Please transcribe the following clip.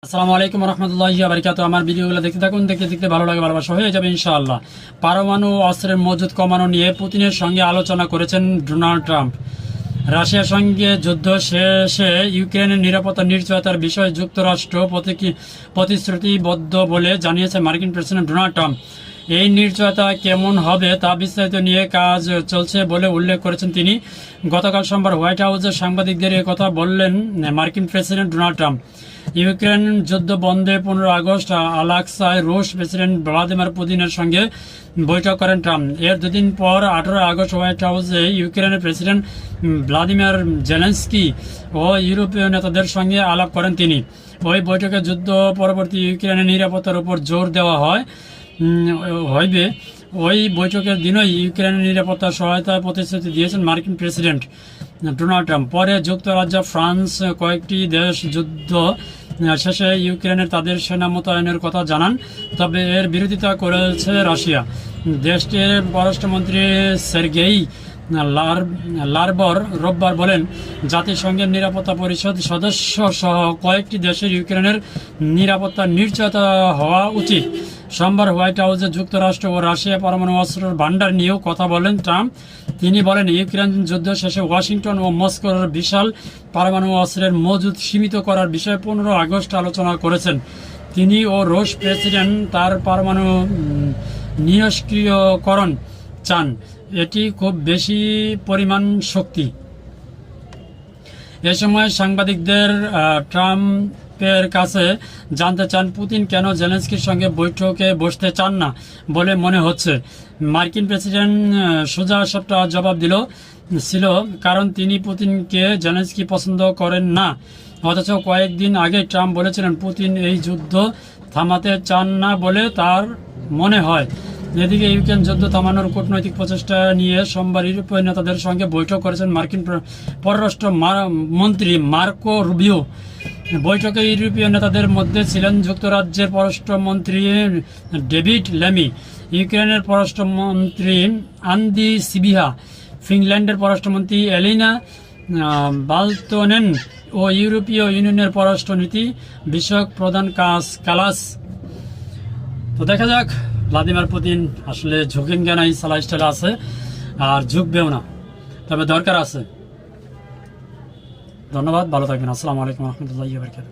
আসসালামু আলাইকুম রহমতুল্লাহি ওয়া বারাকাতুহু। আমার ভিডিওগুলো দেখতে থাকুন, দেখতে দেখতে ভালো লাগে, ভালোবাসা হয়ে যাবে ইনশাআল্লাহ। পারমাণু অস্ত্রের মজুদ কমানো নিয়ে পুতিনের সঙ্গে আলোচনা করেছেন ডোনাল্ড ট্রাম্প। রাশিয়ার সঙ্গে যুদ্ধ শেষে ইউক্রেনের নিরাপত্তা নিশ্চয়তার বিষয়ে যুক্তরাষ্ট্র প্রতিশ্রুতিবদ্ধ বলে জানিয়েছে মার্কিন প্রেসিডেন্ট ডোনাল্ড ট্রাম্প। এই নিশ্চয়তা কেমন হবে তা বিস্তারিত নিয়ে কাজ চলছে বলে উল্লেখ করেছেন তিনি। গতকাল সোমবার হোয়াইট হাউসে সাংবাদিকদের কথা বললেন মার্কিন প্রেসিডেন্ট ডোনাল্ড ট্রাম্প। ইউক্রেন যুদ্ধ বন্ধে 15 আগস্ট আলাস্কায় রুশ প্রেসিডেন্ট ভ্লাদিমির পুতিনের সঙ্গে বৈঠক করেন ট্রাম্প। এর দুদিন পর 18 আগস্ট হোয়াইট হাউসে ইউক্রেনের প্রেসিডেন্ট ভ্লাদিমির জেলেনস্কি ও ইউরোপীয় নেতাদের সঙ্গে আলাপ করেন তিনি। ওই বৈঠকে যুদ্ধ পরবর্তী ইউক্রেনের নিরাপত্তার উপর জোর দেওয়া হইবে। ওই বৈঠকের দিনই ইউক্রেনের নিরাপত্তা সহায়তার প্রতিশ্রুতি দিয়েছেন মার্কিন প্রেসিডেন্ট ডোনাল্ড ট্রাম্প। পরে যুক্তরাজ্য, ফ্রান্স কয়েকটি দেশ যুদ্ধ শেষে ইউক্রেনের তাদের সেনা মোতায়েনের কথা জানান, তবে এর বিরোধিতা করেছে রাশিয়া। দেশটির পররাষ্ট্রমন্ত্রী সের্গেই লারবর রোববার বলেন, জাতিসংঘের নিরাপত্তা পরিষদ সদস্য সহ কয়েকটি দেশের ইউক্রেনের নিরাপত্তা নিশ্চয়তা হওয়া উচিত। সোমবার হোয়াইট হাউসে যুক্তরাষ্ট্র ও রাশিয়া পরমাণু অস্ত্রের ভান্ডার নিয়েও কথা বলেন ট্রাম্প। তিনি বলেন, ইউক্রেন যুদ্ধ শেষে ওয়াশিংটন ও মস্কোর বিশাল পরমাণু অস্ত্রের মজুদ সীমিত করার বিষয়ে 15 আগস্ট আলোচনা করেছেন। তিনি ও রুশ প্রেসিডেন্ট তার পরমাণু নিষ্ক্রিয়করণ চান। এটি খুব বেশি পরিমাণ শক্তি। এ সময় সাংবাদিকদের ট্রাম্পের কাছে জানতে চান, পুতিন কেন জেলেনস্কির সঙ্গে বৈঠকে বসতে চান না বলে মনে হচ্ছে। মার্কিন প্রেসিডেন্ট সোজা সাপটা জবাব ছিল, কারণ তিনি পুতিনকে জেলেনস্কি পছন্দ করেন না। অথচ কয়েকদিন আগে ট্রাম্প বলেছিলেন পুতিন এই যুদ্ধ থামাতে চান না বলে তার মনে হয়। এদিকে ইউক্রেন যুদ্ধ থামানোর কূটনৈতিক প্রচেষ্টা নিয়ে সোমবার ইউরোপীয় নেতাদের সঙ্গে বৈঠক করেছেন মার্কিন পররাষ্ট্র মন্ত্রী মার্কো রুবিও। বৈঠকে ইউরোপীয় নেতাদের মধ্যে ছিলেন যুক্তরাজ্যের পররাষ্ট্রমন্ত্রী ডেভিড ল্যামি, ইউক্রেনের পররাষ্ট্রমন্ত্রী আন্দি সিবিহা, ফিনল্যান্ডের পররাষ্ট্রমন্ত্রী এলিনা বালতোনেন ও ইউরোপীয় ইউনিয়নের পররাষ্ট্রনীতি বিষয়ক প্রধান কালাস। তো দেখা যাক, ভ্লাদিমির পুতিন আসলে ঝুঁকেন কেন, এই সালা স্টাইল আছে আর ঝুঁকবেও না, তবে দরকার আছে। ধন্যবাদ, ভালো থাকবেন। আসসালামু আলাইকুম রহমতুল্লাহি ওয়া বারাকাতুহু।